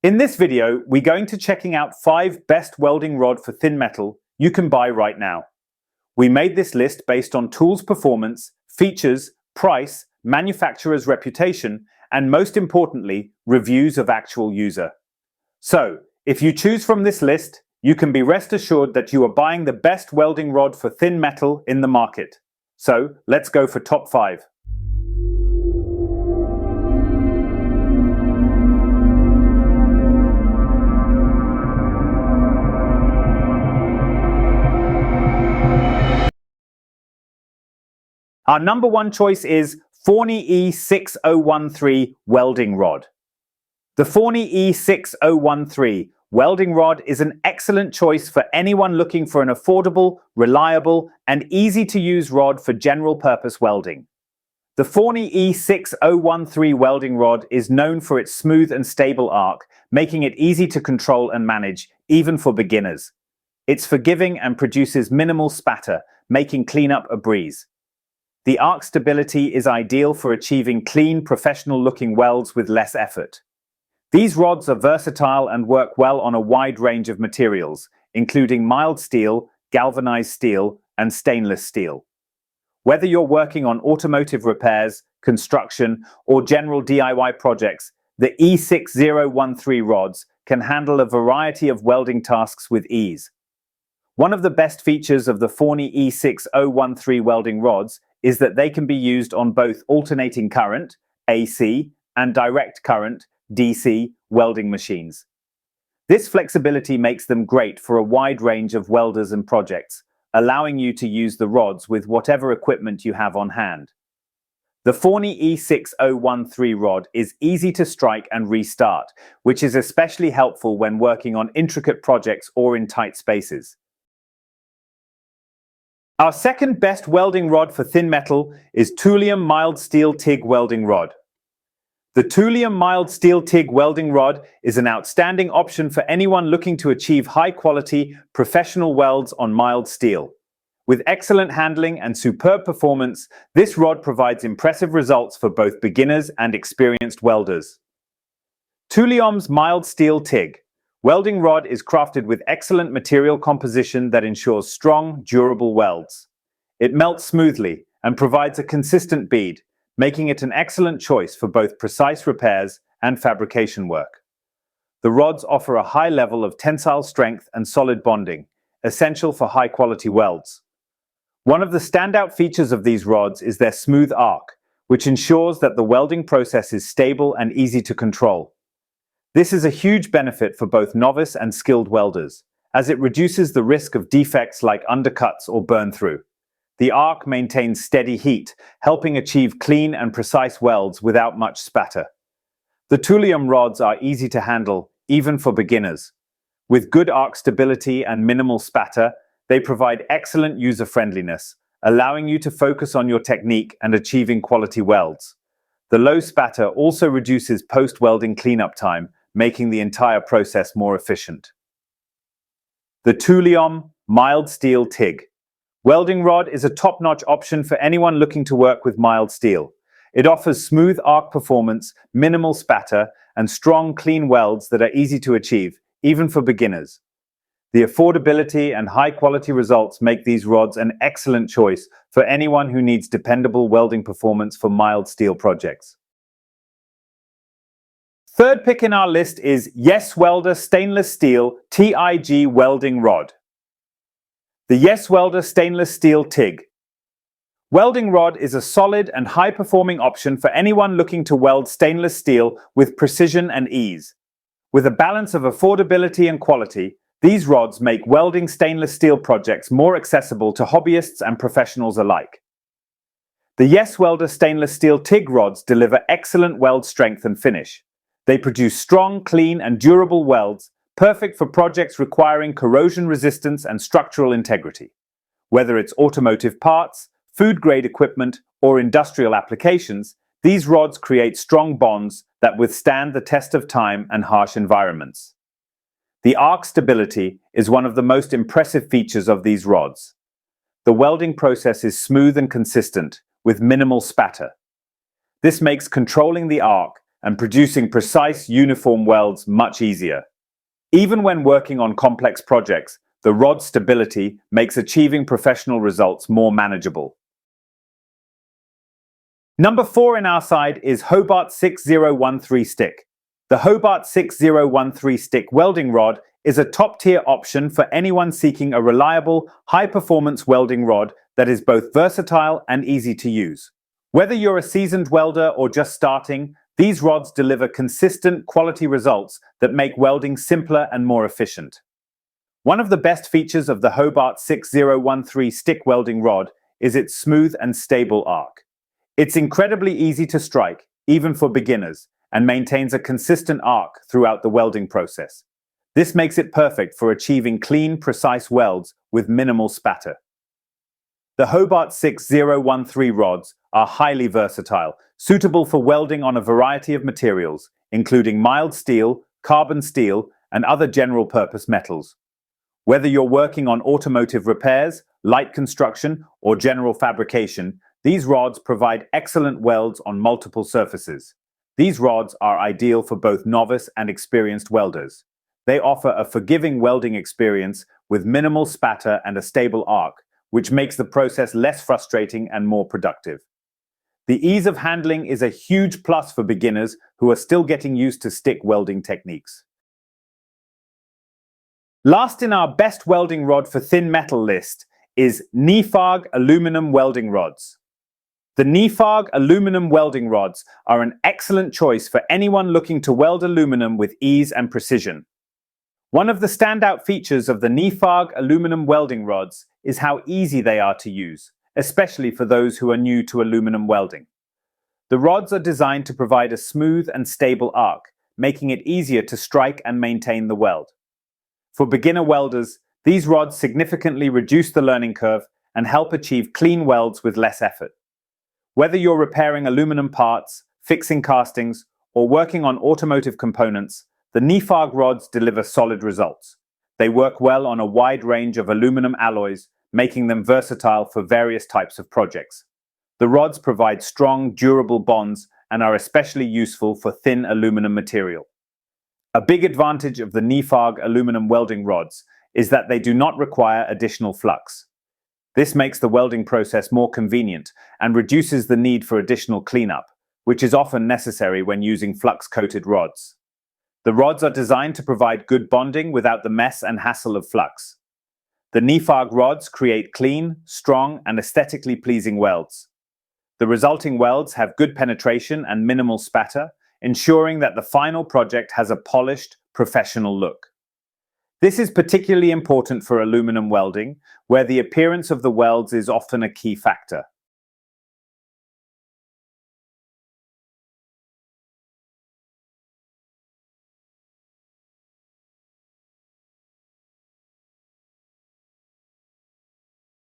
In this video, we're going to checking out 5 best welding rod for thin metal you can buy right now. We made this list based on tools performance, features, price, manufacturer's reputation, and most importantly, reviews of actual user. So, if you choose from this list, you can be rest assured that you are buying the best welding rod for thin metal in the market. So, let's go for top 5. Our number 1 choice is Forney E6013 welding rod. The Forney E6013 welding rod is an excellent choice for anyone looking for an affordable, reliable, and easy-to-use rod for general-purpose welding. The Forney E6013 welding rod is known for its smooth and stable arc, making it easy to control and manage, even for beginners. It's forgiving and produces minimal spatter, making cleanup a breeze. The arc stability is ideal for achieving clean, professional-looking welds with less effort. These rods are versatile and work well on a wide range of materials, including mild steel, galvanized steel, and stainless steel. Whether you're working on automotive repairs, construction, or general DIY projects, the E6013 rods can handle a variety of welding tasks with ease. One of the best features of the Forney E6013 welding rods is that they can be used on both alternating current, AC, and direct current, DC, welding machines. This flexibility makes them great for a wide range of welders and projects, allowing you to use the rods with whatever equipment you have on hand. The Forney E6013 rod is easy to strike and restart, which is especially helpful when working on intricate projects or in tight spaces. Our second best welding rod for thin metal is Tooliom mild steel TIG welding rod. The Tooliom mild steel TIG welding rod is an outstanding option for anyone looking to achieve high-quality, professional welds on mild steel. With excellent handling and superb performance, this rod provides impressive results for both beginners and experienced welders. Tooliom's mild steel TIG welding rod is crafted with excellent material composition that ensures strong, durable welds. It melts smoothly and provides a consistent bead, making it an excellent choice for both precise repairs and fabrication work. The rods offer a high level of tensile strength and solid bonding, essential for high-quality welds. One of the standout features of these rods is their smooth arc, which ensures that the welding process is stable and easy to control. This is a huge benefit for both novice and skilled welders, as it reduces the risk of defects like undercuts or burn-through. The arc maintains steady heat, helping achieve clean and precise welds without much spatter. The Tooliom rods are easy to handle, even for beginners. With good arc stability and minimal spatter, they provide excellent user-friendliness, allowing you to focus on your technique and achieving quality welds. The low spatter also reduces post-welding cleanup time, making the entire process more efficient. The Tooliom mild steel TIG welding rod is a top-notch option for anyone looking to work with mild steel. It offers smooth arc performance, minimal spatter, and strong, clean welds that are easy to achieve, even for beginners. The affordability and high-quality results make these rods an excellent choice for anyone who needs dependable welding performance for mild steel projects. Third pick in our list is YesWelder Stainless Steel TIG welding rod. The YesWelder Stainless Steel TIG welding rod is a solid and high-performing option for anyone looking to weld stainless steel with precision and ease. With a balance of affordability and quality, these rods make welding stainless steel projects more accessible to hobbyists and professionals alike. The YesWelder Stainless Steel TIG rods deliver excellent weld strength and finish. They produce strong, clean, and durable welds, perfect for projects requiring corrosion resistance and structural integrity. Whether it's automotive parts, food-grade equipment, or industrial applications, these rods create strong bonds that withstand the test of time and harsh environments. The arc stability is one of the most impressive features of these rods. The welding process is smooth and consistent, with minimal spatter. This makes controlling the arc and producing precise, uniform welds much easier. Even when working on complex projects, the rod's stability makes achieving professional results more manageable. Number 4 in our side is Hobart 6013 stick. The Hobart 6013 stick welding rod is a top-tier option for anyone seeking a reliable, high-performance welding rod that is both versatile and easy to use. Whether you're a seasoned welder or just starting, these rods deliver consistent, quality results that make welding simpler and more efficient. One of the best features of the Hobart 6013 stick welding rod is its smooth and stable arc. It's incredibly easy to strike, even for beginners, and maintains a consistent arc throughout the welding process. This makes it perfect for achieving clean, precise welds with minimal spatter. The Hobart 6013 rods are highly versatile, suitable for welding on a variety of materials, including mild steel, carbon steel, and other general-purpose metals. Whether you're working on automotive repairs, light construction, or general fabrication, these rods provide excellent welds on multiple surfaces. These rods are ideal for both novice and experienced welders. They offer a forgiving welding experience with minimal spatter and a stable arc, which makes the process less frustrating and more productive. The ease of handling is a huge plus for beginners who are still getting used to stick welding techniques. Last in our best welding rod for thin metal list is Neofarg aluminum welding rods. The Neofarg aluminum welding rods are an excellent choice for anyone looking to weld aluminum with ease and precision. One of the standout features of the Neofarg aluminum welding rods is how easy they are to use, especially for those who are new to aluminum welding. The rods are designed to provide a smooth and stable arc, making it easier to strike and maintain the weld. For beginner welders, these rods significantly reduce the learning curve and help achieve clean welds with less effort. Whether you're repairing aluminum parts, fixing castings, or working on automotive components, the Neofarg rods deliver solid results. They work well on a wide range of aluminum alloys, making them versatile for various types of projects. The rods provide strong, durable bonds and are especially useful for thin aluminum material. A big advantage of the Neofarg aluminum welding rods is that they do not require additional flux. This makes the welding process more convenient and reduces the need for additional cleanup, which is often necessary when using flux-coated rods. The rods are designed to provide good bonding without the mess and hassle of flux. The Neofarg rods create clean, strong, and aesthetically pleasing welds. The resulting welds have good penetration and minimal spatter, ensuring that the final project has a polished, professional look. This is particularly important for aluminum welding, where the appearance of the welds is often a key factor.